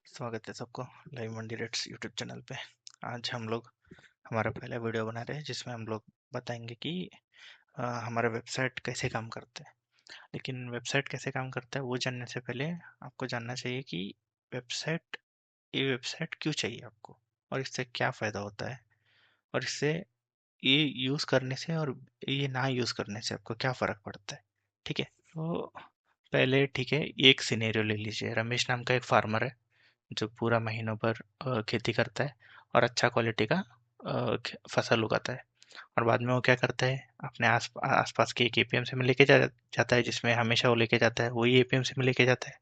स्वागत है सबको लाइव मंडी रेट्स यूट्यूब चैनल पे। आज हम लोग हमारा पहला वीडियो बना रहे हैं जिसमें हम लोग बताएंगे कि हमारा वेबसाइट कैसे काम करता है। लेकिन वेबसाइट कैसे काम करता है वो जानने से पहले आपको जानना चाहिए कि वेबसाइट ये वेबसाइट क्यों चाहिए आपको, और इससे क्या फ़ायदा होता है, और इससे ये यूज़ करने से और ये ना यूज़ करने से आपको क्या फ़र्क पड़ता है। ठीक है, तो पहले ठीक है, एक सिनेरियो ले लीजिए। रमेश नाम का एक फार्मर है जो पूरा महीनों पर खेती करता है और अच्छा क्वालिटी का फसल उगाता है। और बाद में वो क्या करता है, अपने आसपास के एक एपीएमसी में लेके जाता है, जिसमें हमेशा वो लेके जाता है वही एपीएमसी में लेके जाता है।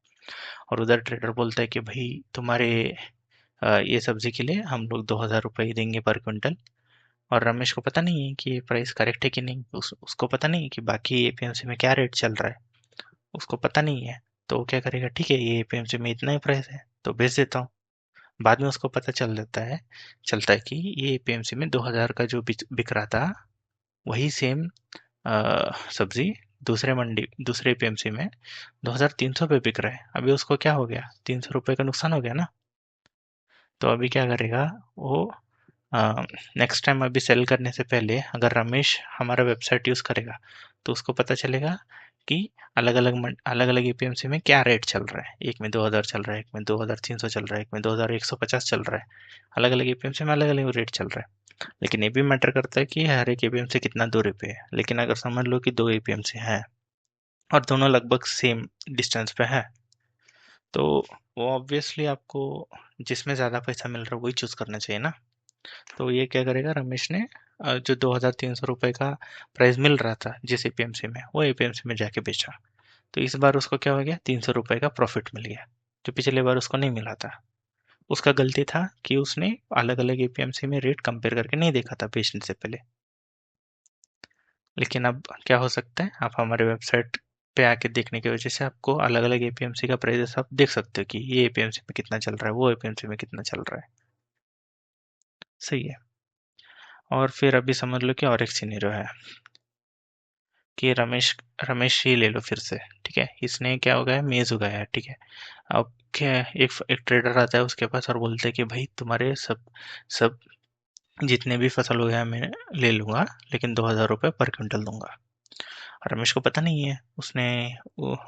और उधर ट्रेडर बोलता है कि भाई तुम्हारे ये सब्जी के लिए हम लोग 2,000 रुपये ही देंगे पर क्विंटल। और रमेश को पता नहीं है कि ये प्राइस करेक्ट है कि नहीं, उसको पता नहीं है कि बाकी एपीएमसी में क्या रेट चल रहा है, उसको पता नहीं है। तो वो क्या करेगा, ठीक है ये एपीएमसी में इतना ही प्राइस है तो बेच देता हूँ। बाद में उसको पता चलता है कि ये एपीएमसी में 2,000 का जो बिक रहा था वही सेम सब्जी दूसरे एपीएमसी में 2,300 पे बिक रहा है। अभी उसको क्या हो गया, 300 रुपये का नुकसान हो गया ना। तो अभी क्या करेगा वो, नेक्स्ट टाइम अभी सेल करने से पहले अगर रमेश हमारा वेबसाइट यूज़ करेगा तो उसको पता चलेगा कि अलग अलग एपीएमसी में क्या रेट चल रहा है। एक में 2,000 चल रहा है, एक में 2,300 चल रहा है, एक में 2,150 चल रहा है। अलग अलग एपीएमसी में अलग अलग रेट चल रहा है। लेकिन ये भी मैटर करता है कि हर एक एपीएमसी कितना दूरी पे है। लेकिन अगर समझ लो कि दो एपीएमसी है और दोनों लगभग सेम डिस्टेंस पे है, तो वो ऑब्वियसली आपको जिसमें ज़्यादा पैसा मिल रहा है वही चूज़ करना चाहिए ना। तो ये क्या करेगा, रमेश ने जो 2,300 रुपये का प्राइस मिल रहा था जिस एपीएमसी में, वो एपीएमसी में जाके बेचा। तो इस बार उसको क्या हो गया, 300 रुपये का प्रॉफिट मिल गया, जो पिछले बार उसको नहीं मिला था। उसका गलती था कि उसने अलग अलग एपीएमसी में रेट कंपेयर करके नहीं देखा था बेचने से पहले। लेकिन अब क्या हो सकता है, आप हमारे वेबसाइट पे आके देखने की वजह से आपको अलग अलग एपीएमसी का प्राइस आप देख सकते हो कि ये एपीएमसी में कितना चल रहा है, वो एपीएमसी में कितना चल रहा है। सही है। और फिर अभी समझ लो कि और एक सिनेरियो है कि रमेश रमेश ही ले लो फिर से। ठीक है, इसने क्या उगाया, मेज उगाया है। ठीक है, अब क्या है, एक ट्रेडर आता है उसके पास और बोलते हैं कि भाई तुम्हारे सब सब जितने भी फसल उगाया मैं ले लूंगा, लेकिन 2,000 रुपये पर क्विंटल दूंगा। रमेश को पता नहीं है,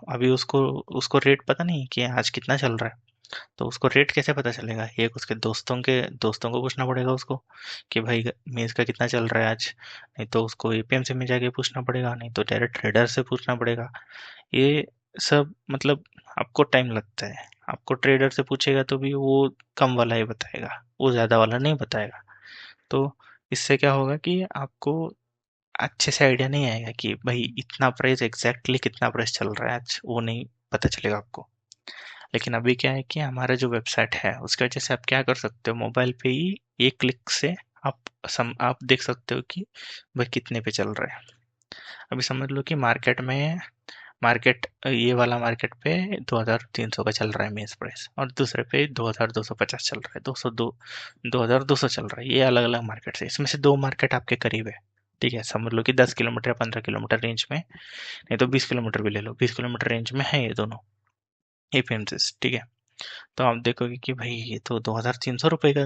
अभी उसको उसको रेट पता नहीं कि आज कितना चल रहा है। तो उसको रेट कैसे पता चलेगा, एक उसके दोस्तों को पूछना पड़ेगा उसको कि भाई मेज का कितना चल रहा है आज। नहीं तो उसको एपीएमसी में जाके पूछना पड़ेगा, नहीं तो डायरेक्ट ट्रेडर से पूछना पड़ेगा। ये सब मतलब आपको टाइम लगता है। आपको ट्रेडर से पूछेगा तो भी वो कम वाला ही बताएगा, वो ज्यादा वाला नहीं बताएगा। तो इससे क्या होगा कि आपको अच्छे से आइडिया नहीं आएगा कि भाई इतना प्राइस एग्जैक्टली कितना प्राइस चल रहा है आज, वो नहीं पता चलेगा आपको। लेकिन अभी क्या है कि हमारा जो वेबसाइट है उसकी वजह से आप क्या कर सकते हो, मोबाइल पे ही एक क्लिक से आप देख सकते हो कि भाई कितने पे चल रहा है। अभी समझ लो कि मार्केट पे 2,300 का चल रहा है मेज प्राइस, और दूसरे पे 2,250 चल रहा है, 2,200 चल रहा है। ये अलग अलग मार्केट है, इसमें से दो मार्केट आपके करीब है। ठीक है, समझ लो कि 10 किलोमीटर या 15 किलोमीटर रेंज में, नहीं तो 20 किलोमीटर भी ले लो, 20 किलोमीटर रेंज में है ये दोनों एपीएमसीज। ठीक है, तो आप देखोगे कि भाई ये तो 2,300 रुपये का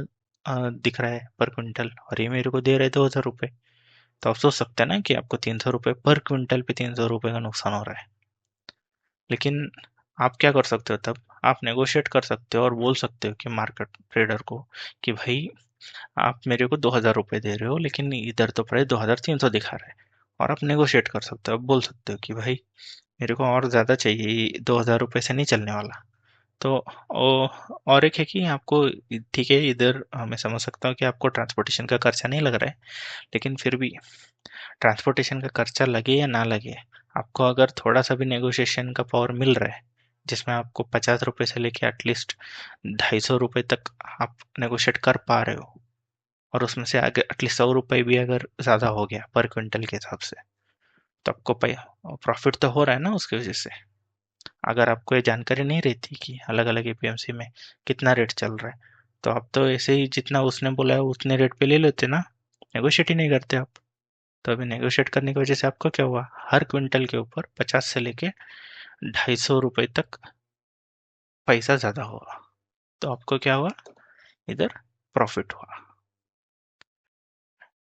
दिख रहा है पर क्विंटल, और ये मेरे को दे रहे 2,000 रुपये। तो आप सोच सकते हैं ना कि आपको 300 रुपये पर क्विंटल पे 300 रुपये का नुकसान हो रहा है। लेकिन आप क्या कर सकते हो तब, आप नेगोशिएट कर सकते हो और बोल सकते हो कि मार्केट ट्रेडर को कि भाई आप मेरे को 2,000 रुपये दे रहे हो लेकिन इधर तो प्राइस 2,300 दिखा रहा है। और आप नेगोशिएट कर सकते हो, आप बोल सकते हो कि भाई मेरे को और ज़्यादा चाहिए, 2,000 रुपये से नहीं चलने वाला। तो और एक है कि आपको, ठीक है इधर मैं समझ सकता हूँ कि आपको ट्रांसपोर्टेशन का खर्चा नहीं लग रहा है, लेकिन फिर भी ट्रांसपोर्टेशन का खर्चा लगे या ना लगे, आपको अगर थोड़ा सा भी नेगोशिएशन का पावर मिल रहा है, जिसमें आपको 50 रुपये से लेके एटलीस्ट 250 रुपये तक आप नेगोशिएट कर पा रहे हो, और उसमें से अगर एटलीस्ट 100 रुपये भी अगर ज़्यादा हो गया पर क्विंटल के हिसाब से, तो आपको प्रॉफिट तो हो रहा है ना उसकी वजह से। अगर आपको ये जानकारी नहीं रहती कि अलग अलग एपीएमसी में कितना रेट चल रहा है, तो आप तो ऐसे ही जितना उसने बोला है उतने रेट पे ले लेते ना, नेगोशिएट ही नहीं करते आप। तो अभी नेगोशिएट करने की वजह से आपको क्या हुआ, हर क्विंटल के ऊपर 50 से लेके 250 रुपये तक पैसा ज़्यादा हुआ। तो आपको क्या हुआ, इधर प्रॉफिट हुआ।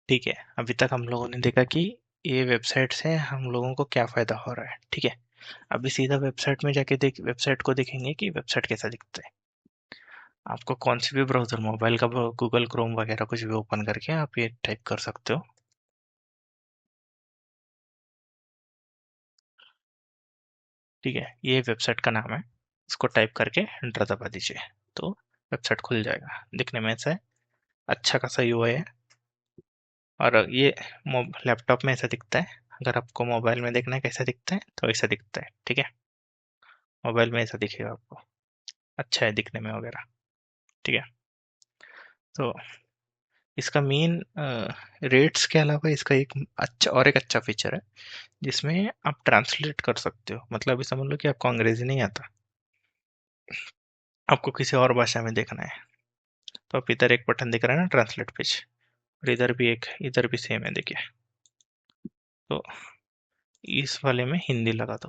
ठीक है, अभी तक हम लोगों ने देखा कि ये वेबसाइट से हम लोगों को क्या फायदा हो रहा है। ठीक है, अभी सीधा वेबसाइट में जाके वेबसाइट को देखेंगे कि वेबसाइट कैसा दिखता है। आपको कौन सी भी ब्राउजर, मोबाइल का गूगल क्रोम वगैरह कुछ भी ओपन करके आप ये टाइप कर सकते हो। ठीक है, ये वेबसाइट का नाम है, इसको टाइप करके एंटर दबा दीजिए तो वेबसाइट खुल जाएगा। दिखने में ऐसा है, अच्छा खासा यूआई है। और ये लैपटॉप में ऐसा दिखता है। अगर आपको मोबाइल में देखना है कैसा दिखता है तो ऐसा दिखता है। ठीक है, मोबाइल में ऐसा दिखेगा आपको, अच्छा है दिखने में वगैरह। ठीक है, तो इसका मेन रेट्स के अलावा इसका एक अच्छा फीचर है जिसमें आप ट्रांसलेट कर सकते हो। मतलब अभी समझ लो कि आपको अंग्रेजी नहीं आता, आपको किसी और भाषा में देखना है, तो आप इधर एक बटन दिख रहा है ना, ट्रांसलेट पेज, और इधर भी सेम है, देखिए। तो इस वाले में हिंदी लगा दो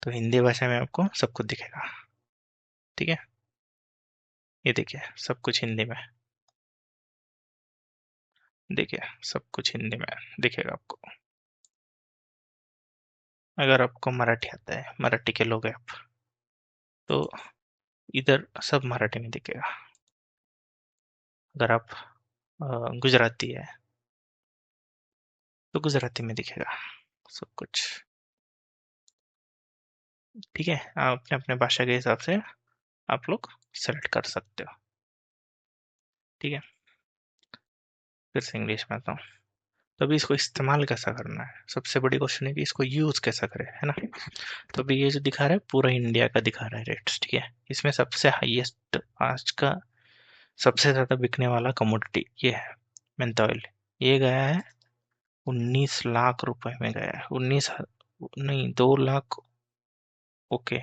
तो हिंदी भाषा में आपको सब कुछ दिखेगा। ठीक है, ये देखिए सब कुछ हिंदी में, देखिए सब कुछ हिंदी में दिखेगा आपको। अगर आपको मराठी आता है, मराठी के लोग हैं आप, तो इधर सब मराठी में दिखेगा। अगर आप गुजराती है तो गुजराती में दिखेगा सब कुछ। ठीक है, आप अपने अपने भाषा के हिसाब से आप लोग सेलेक्ट कर सकते हो। ठीक है, फिर से इंग्लिश में आता हूँ। तो अभी इसको इस्तेमाल कैसा करना है, सबसे बड़ी क्वेश्चन है कि इसको यूज कैसा करें, है ना। तो अभी ये जो दिखा रहा है पूरा इंडिया का दिखा रहा है रेट्स। ठीक है, इसमें सबसे हाईएस्ट आज का सबसे ज्यादा बिकने वाला कमोडिटी ये है, मेंथा ऑयल। ये गया है 19 लाख रुपए में गया है, 19 नहीं 2 लाख, ओके,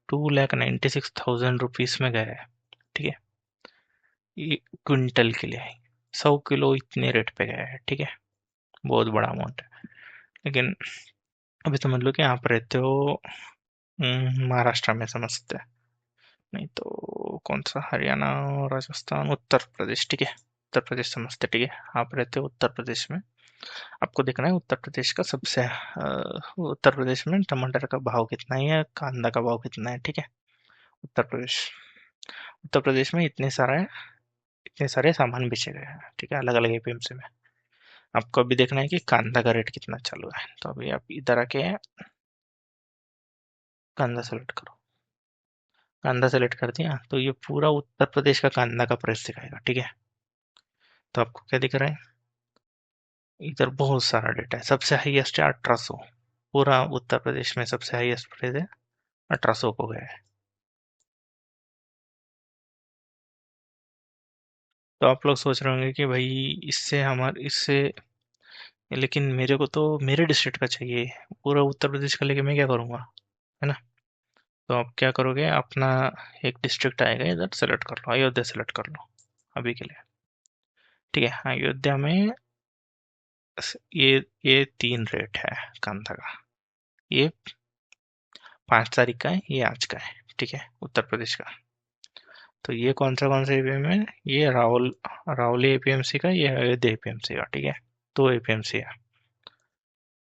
2,96,000 रुपीज में गया है। ठीक है, ये क्विंटल के लिए 100 किलो इतने रेट पे गया है। ठीक है, बहुत बड़ा अमाउंट है। लेकिन अभी समझ लो कि आप रहते हो महाराष्ट्र में, समझते हैं, नहीं तो कौन सा, हरियाणा, राजस्थान, उत्तर प्रदेश। ठीक है, उत्तर प्रदेश समझते। ठीक है, आप रहते हो उत्तर प्रदेश में, आपको देखना है उत्तर प्रदेश का उत्तर प्रदेश में टमाटर का भाव कितना है, कांदा का भाव कितना है। ठीक है, उत्तर प्रदेश, उत्तर प्रदेश में इतने सारे सामान बेचे गए हैं। ठीक है, अलग अलग एपीएमसी में। आपको अभी देखना है कि कांदा का रेट कितना चालू है, तो अभी आप इधर आके कांदा सेलेक्ट करो। कांदा सेलेक्ट कर दिया तो ये पूरा उत्तर प्रदेश का कांदा का प्राइस दिखाएगा। ठीक है, तो आपको क्या दिख रहा है, इधर बहुत सारा डेटा है। सबसे हाईएस्ट है 1800, पूरा उत्तर प्रदेश में सबसे हाईएस्ट प्राइस है 1800 को गया है। तो आप लोग सोच रहे होंगे कि भाई इससे, लेकिन मेरे को तो मेरे डिस्ट्रिक्ट का चाहिए, पूरा उत्तर प्रदेश का लेके मैं क्या करूँगा, है ना। तो आप क्या करोगे, अपना एक डिस्ट्रिक्ट आएगा इधर, सेलेक्ट कर लो, अयोध्या सेलेक्ट कर लो अभी के लिए। ठीक है, अयोध्या में ये 3 रेट है कांदा का। ये 5 तारीख का है, ये आज का है। ठीक है, उत्तर प्रदेश का। तो ये कौन सा एपीएम है, ये रावली एपीएमसी का, ये अयोध्या एपीएमसी का। ठीक है, 2 एपीएमसी है।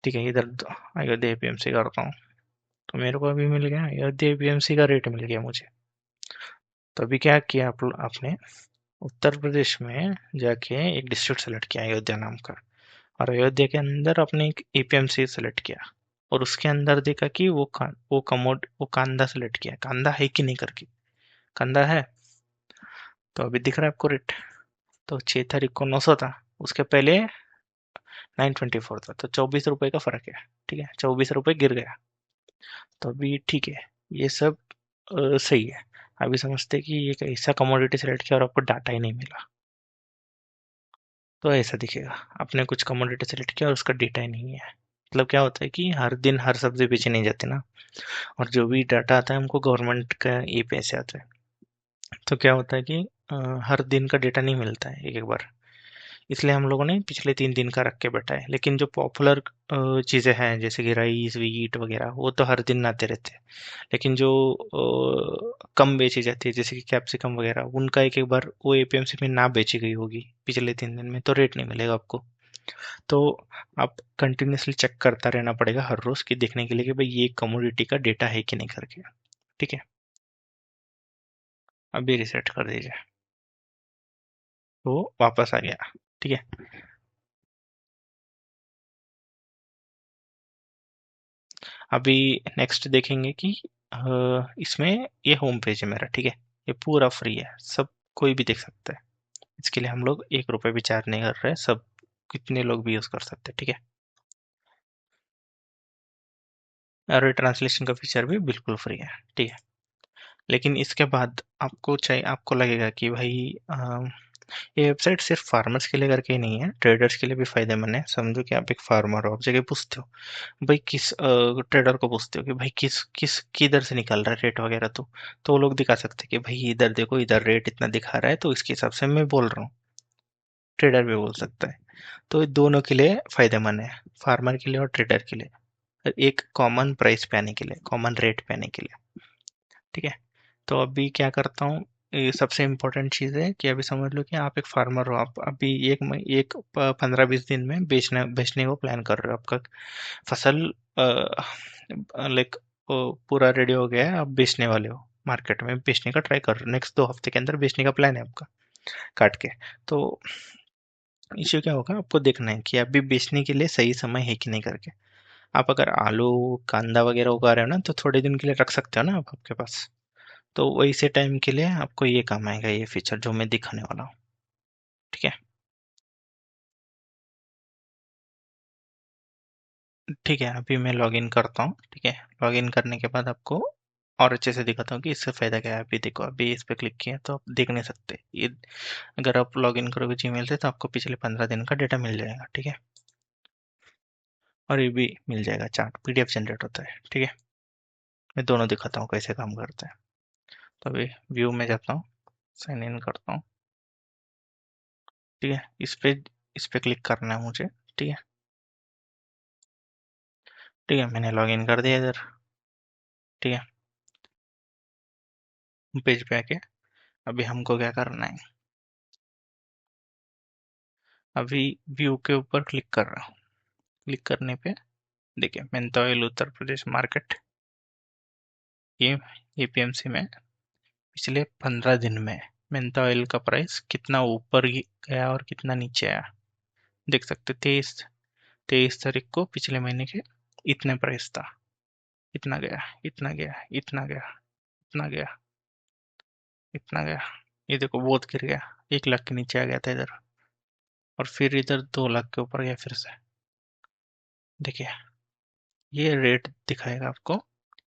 ठीक है, इधर अयोध्या एपीएमसी करता हूँ, तो मेरे को अभी मिल गया अयोध्या एपीएमसी का रेट मिल गया मुझे। तो अभी क्या किया आपने उत्तर प्रदेश में जाके एक डिस्ट्रिक्ट सेलेक्ट किया अयोध्या नाम का, और अयोध्या के अंदर आपने एक एपीएमसी सेलेक्ट किया, और उसके अंदर देखा कि वो कांदा सेलेक्ट किया, कांदा है कि नहीं करके, कांदा है। तो अभी दिख रहा है आपको रेट, तो 6 तारीख को 900 था, उसके पहले 924 था, तो 24 रुपए का फर्क है। ठीक है, 24 रुपए गिर गया। तो अभी ठीक है, ये सब सही है। अभी समझते हैं कि ये एक ऐसा कमोडिटी सेलेक्ट किया और आपको डाटा ही नहीं मिला, तो ऐसा दिखेगा। आपने कुछ कमोडिटी सेलेक्ट किया और उसका डेटा ही नहीं है। मतलब क्या होता है कि हर दिन हर सब्जी बेची नहीं जाती ना, और जो भी डाटा आता है हमको गवर्नमेंट का ये पैसे आते हैं। तो क्या होता है कि हर दिन का डेटा नहीं मिलता है एक एक बार, इसलिए हम लोगों ने पिछले 3 दिन का रख के बैठा है। लेकिन जो पॉपुलर चीज़ें हैं जैसे कि राइस वीट वगैरह वो तो हर दिन आते रहते हैं। लेकिन जो कम बेची जाती है जैसे कि कैप्सिकम वगैरह उनका एक एक बार वो एपीएमसी में ना बेची गई होगी पिछले 3 दिन में तो रेट नहीं मिलेगा आपको। तो आप कंटिन्यूअसली चेक करता रहना पड़ेगा हर रोज की देखने के लिए कि भाई ये कमोडिटी का डेटा है कि नहीं करके। ठीक है, अभी रिसेट कर दीजिए तो वापस आ गया। ठीक है, अभी नेक्स्ट देखेंगे कि इसमें ये होम पेज है मेरा। ठीक है, ये पूरा फ्री है, सब कोई भी देख सकता है। इसके लिए हम लोग 1 रुपए भी चार्ज नहीं कर रहे हैं, सब कितने लोग भी यूज कर सकते हैं। ठीक है, और ट्रांसलेशन का फीचर भी बिल्कुल फ्री है। ठीक है, लेकिन इसके बाद आपको चाहिए, आपको लगेगा कि भाई ये वेबसाइट सिर्फ फार्मर्स के लिए करके ही नहीं है, ट्रेडर्स के लिए भी फायदेमंद है। समझो कि आप एक फार्मर हो, आप जगह पूछते हो भाई किस ट्रेडर को पूछते हो कि भाई किस किस किधर से निकल रहा है रेट वगैरह, तो वो लोग दिखा सकते हैं कि भाई इधर देखो, इधर रेट इतना दिखा रहा है तो इसके हिसाब से मैं बोल रहा हूँ। ट्रेडर भी बोल सकता है। तो ये दोनों के लिए फायदेमंद है, फार्मर के लिए और ट्रेडर के लिए, एक कॉमन प्राइस पे आने के लिए, कॉमन रेट पे आने के लिए। ठीक है, तो अभी क्या करता हूँ, ये सबसे इम्पोर्टेंट चीज़ है कि अभी समझ लो कि आप एक फार्मर हो, आप अभी 15-20 दिन में बेचना बेचने को प्लान कर रहे हो। आपका फसल लाइक पूरा रेडी हो गया है, आप बेचने वाले हो, मार्केट में बेचने का ट्राई कर रहे हो, नेक्स्ट 2 हफ्ते के अंदर बेचने का प्लान है आपका काट के। तो इश्यू क्या होगा, आपको देखना है कि अभी बेचने के लिए सही समय है कि नहीं करके। आप अगर आलू कांदा वगैरह उगा रहे हो ना तो थोड़े दिन के लिए रख सकते हो ना आप आपके पास। तो वैसे टाइम के लिए आपको ये काम आएगा, ये फीचर जो मैं दिखाने वाला हूँ। ठीक है, ठीक है, अभी मैं लॉग इन करता हूँ। ठीक है, लॉग इन करने के बाद आपको और अच्छे से दिखाता हूँ कि इससे फ़ायदा क्या है। अभी देखो, अभी इस पे क्लिक किया तो आप देख नहीं सकते ये। अगर आप लॉग इन करोगे जीमेल से तो आपको पिछले 15 दिन का डेटा मिल जाएगा। ठीक है, और ये भी मिल जाएगा, चार्ट पीडीएफ जनरेट होता है। ठीक है, मैं दोनों दिखाता हूँ कैसे काम करता है। तो अभी व्यू में जाता हूँ, साइन इन करता हूँ। ठीक है, इस पे क्लिक करना है मुझे। ठीक है, ठीक है, मैंने लॉग इन कर दिया इधर। ठीक है, पेज पे आके अभी हमको क्या करना है, अभी व्यू के ऊपर क्लिक कर रहा हूँ। क्लिक करने पे देखिए, Mentha oil Uttar Pradesh market, ये एपीएमसी में पिछले 15 दिन में मेंथा ऑयल का प्राइस कितना ऊपर गया और कितना नीचे आया। देख सकते, 23 तारीख को पिछले महीने के इतने प्राइस था, इतना गया, इतना गया, इतना गया, इतना गया, इतना गया। ये देखो बहुत गिर गया, 1 लाख के नीचे आ गया था इधर, और फिर इधर 2 लाख के ऊपर गया फिर से। देखिए, ये रेट दिखाएगा आपको,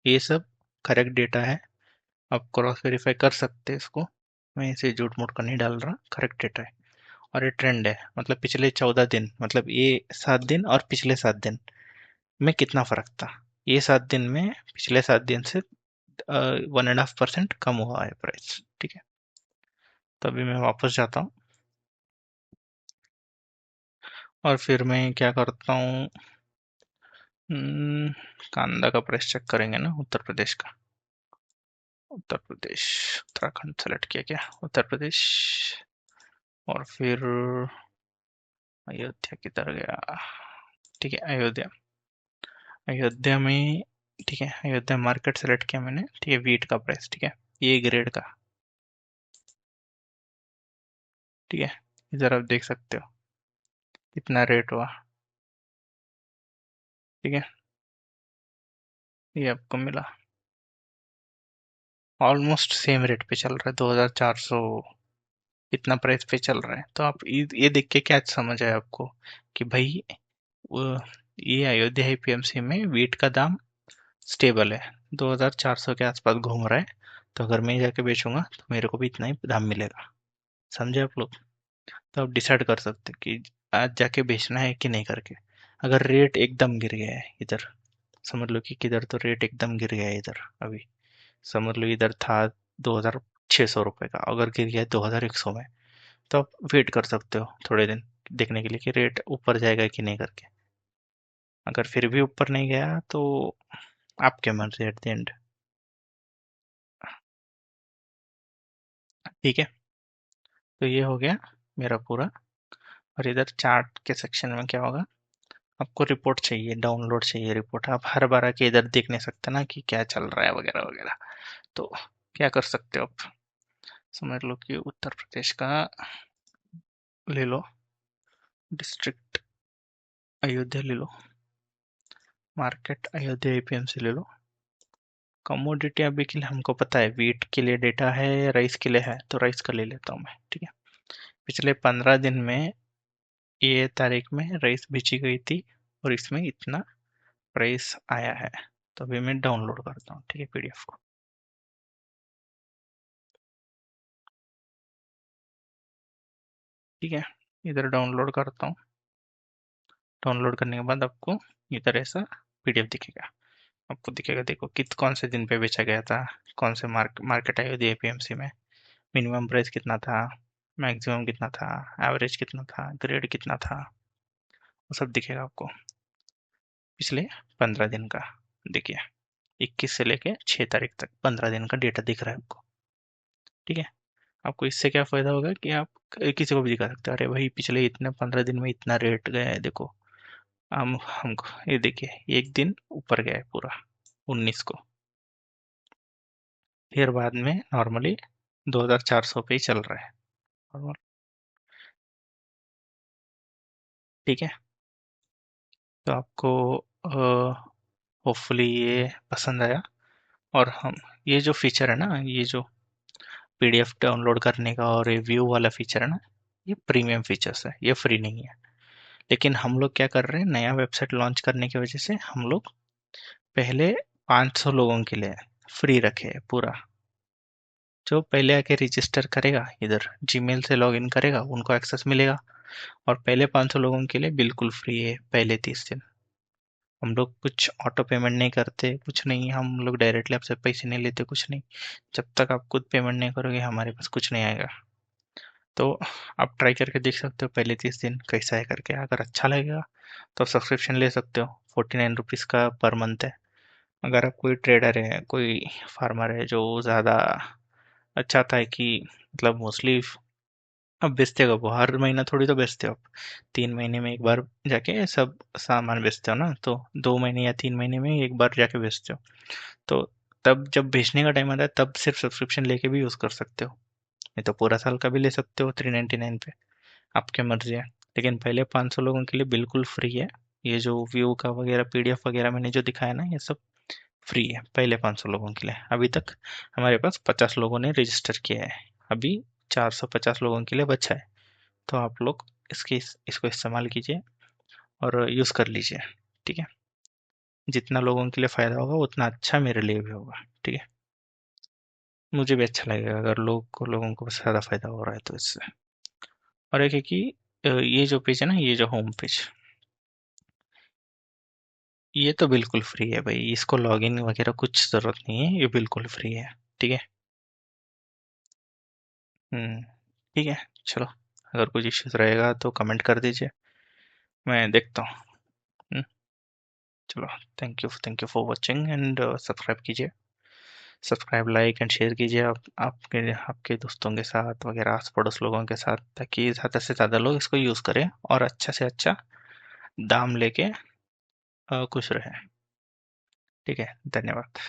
ये सब करेक्ट डेटा है, आप क्रॉस वेरीफाई कर सकते हैं इसको। मैं इसे झूठ मूठ का नहीं डाल रहा, करेक्ट डेटा है। और ये ट्रेंड है, मतलब पिछले 14 दिन, मतलब ये 7 दिन और पिछले 7 दिन में कितना फर्क था। ये 7 दिन में पिछले 7 दिन से 1.5% कम हुआ है प्राइस। ठीक है, तो अभी मैं वापस जाता हूँ और फिर मैं क्या करता हूँ, कांदा का प्राइस चेक करेंगे ना, उत्तर प्रदेश का। उत्तर प्रदेश, उत्तराखंड सेलेक्ट किया क्या, उत्तर प्रदेश, और फिर अयोध्या किधर गया। ठीक है, अयोध्या, अयोध्या में, ठीक है, अयोध्या मार्केट सेलेक्ट किया मैंने। ठीक है, वीट का प्राइस, ठीक है, ये ग्रेड का। ठीक है, इधर आप देख सकते हो कितना रेट हुआ। ठीक है, ये आपको मिला, ऑलमोस्ट सेम रेट पे चल रहा है, 2400 इतना प्राइस पे चल रहा है। तो आप ये देख के क्या समझ आया आपको कि भाई वो, ये अयोध्या एपीएमसी में वीट का दाम स्टेबल है, 2400 के आसपास घूम रहा है। तो अगर मैं जाके बेचूंगा तो मेरे को भी इतना ही दाम मिलेगा। समझे आप लोग? तो आप डिसाइड कर सकते हैं कि आज जाके बेचना है कि नहीं करके। अगर रेट एकदम गिर गया है इधर, समझ लो कि किधर तो रेट एकदम गिर गया है इधर, अभी समझ लो इधर था 2600 रुपये का, अगर गिर गया है 2100 में, तो आप वेट कर सकते हो थोड़े दिन देखने के लिए कि रेट ऊपर जाएगा कि नहीं करके। अगर फिर भी ऊपर नहीं गया तो आपके मर्जी एट द एंड। ठीक है, तो ये हो गया मेरा पूरा। और इधर चार्ट के सेक्शन में क्या होगा, आपको रिपोर्ट चाहिए, डाउनलोड चाहिए रिपोर्ट। आप हर बार आके इधर देख नहीं सकते ना कि क्या चल रहा है वगैरह वगैरह। तो क्या कर सकते हो आप, समझ लो कि उत्तर प्रदेश का ले लो, डिस्ट्रिक्ट अयोध्या ले लो, मार्केट अयोध्या एपीएमसी ले लो। कमोडिटी अभी के लिए हमको पता है, वीट के लिए डेटा है, राइस के लिए है, तो राइस का ले लेता हूँ मैं। ठीक है, पिछले 15 दिन में ये तारीख में राइस बेची गई थी और इसमें इतना प्राइस आया है। तो अभी मैं डाउनलोड करता हूँ, ठीक है, पीडीएफ को। ठीक है, इधर डाउनलोड करता हूँ। डाउनलोड करने के बाद आपको इधर ऐसा पीडीएफ दिखेगा। आपको दिखेगा, देखो कित कौन से दिन पे बेचा गया था, कौन से मार्केट आई थी एपीएमसी में, मिनिमम प्राइस कितना था, मैक्सिमम कितना था, एवरेज कितना था, ग्रेड कितना था, वो सब दिखेगा आपको पिछले 15 दिन का। देखिए 21 से लेके 6 तारीख तक 15 दिन का डेटा दिख रहा है आपको। ठीक है, आपको इससे क्या फायदा होगा कि आप किसी को भी दिखा सकते हो, अरे भाई पिछले इतने 15 दिन में इतना रेट गया है, देखो। हम हमको ये देखिए, एक दिन ऊपर गया है पूरा 19 को, फिर बाद में नॉर्मली 2400 पे ही चल रहा है नॉर्मल। ठीक है, तो आपको होपफुली ये पसंद आया। और हम ये जो फीचर है ना, ये जो पीडीएफ डाउनलोड करने का और रिव्यू वाला फीचर है ना, ये प्रीमियम फीचर्स है, ये फ्री नहीं है। लेकिन हम लोग क्या कर रहे हैं, नया वेबसाइट लॉन्च करने की वजह से हम लोग पहले 500 लोगों के लिए फ्री रखे है पूरा। जो पहले आके रजिस्टर करेगा, इधर जीमेल से लॉगिन करेगा, उनको एक्सेस मिलेगा। और पहले 500 लोगों के लिए बिल्कुल फ्री है पहले 30 दिन। हम लोग कुछ ऑटो पेमेंट नहीं करते, कुछ नहीं, हम लोग डायरेक्टली आपसे पैसे नहीं लेते, कुछ नहीं। जब तक आप खुद पेमेंट नहीं करोगे हमारे पास कुछ नहीं आएगा। तो आप ट्राई करके देख सकते हो पहले 30 दिन कैसा है करके। अगर अच्छा लगेगा तो आप सब्सक्रिप्शन ले सकते हो, 49 रुपीज़ का पर मंथ है। अगर आप कोई ट्रेडर है, कोई फार्मर है जो ज़्यादा चाहता है कि मतलब मोस्टली अब बेचते हो, वो हर महीना थोड़ी तो बेचते हो आप, 3 महीने में एक बार जाके सब सामान बेचते हो ना, तो 2 महीने या 3 महीने में एक बार जाके बेचते हो। तो तब जब बेचने का टाइम आता है तब सिर्फ सब्सक्रिप्शन लेके भी यूज़ कर सकते हो, नहीं तो पूरा साल का भी ले सकते हो 399 पे, आपकी मर्जी है। लेकिन पहले 500 लोगों के लिए बिल्कुल फ्री है। ये जो व्यू का वगैरह पीडीएफ वगैरह मैंने जो दिखाया ना, ये सब फ्री है पहले 500 लोगों के लिए। अभी तक हमारे पास 50 लोगों ने रजिस्टर किया है, अभी 450 लोगों के लिए बचा है। तो आप लोग इसको इस्तेमाल कीजिए और यूज़ कर लीजिए। ठीक है, जितना लोगों के लिए फ़ायदा होगा उतना अच्छा मेरे लिए भी होगा। ठीक है, मुझे भी अच्छा लगेगा अगर लोगों को ज़्यादा फ़ायदा हो रहा है तो इससे। और एक है कि ये जो पेज है ना, ये जो होम पेज, ये तो बिल्कुल फ्री है भाई, इसको लॉगिन वगैरह कुछ ज़रूरत नहीं है, ये बिल्कुल फ्री है। ठीक है। हम्म, ठीक है, चलो, अगर कुछ इश्यूज रहेगा तो कमेंट कर दीजिए, मैं देखता हूँ। हम्म, चलो, thank you for watching and subscribe कीजिए। सब्सक्राइब, लाइक एंड शेयर कीजिए आप आपके आपके दोस्तों के साथ वगैरह, आस पड़ोस लोगों के साथ, ताकि ज़्यादा से ज़्यादा लोग इसको यूज़ करें और अच्छा से अच्छा दाम लेके खुश रहें। ठीक है, धन्यवाद।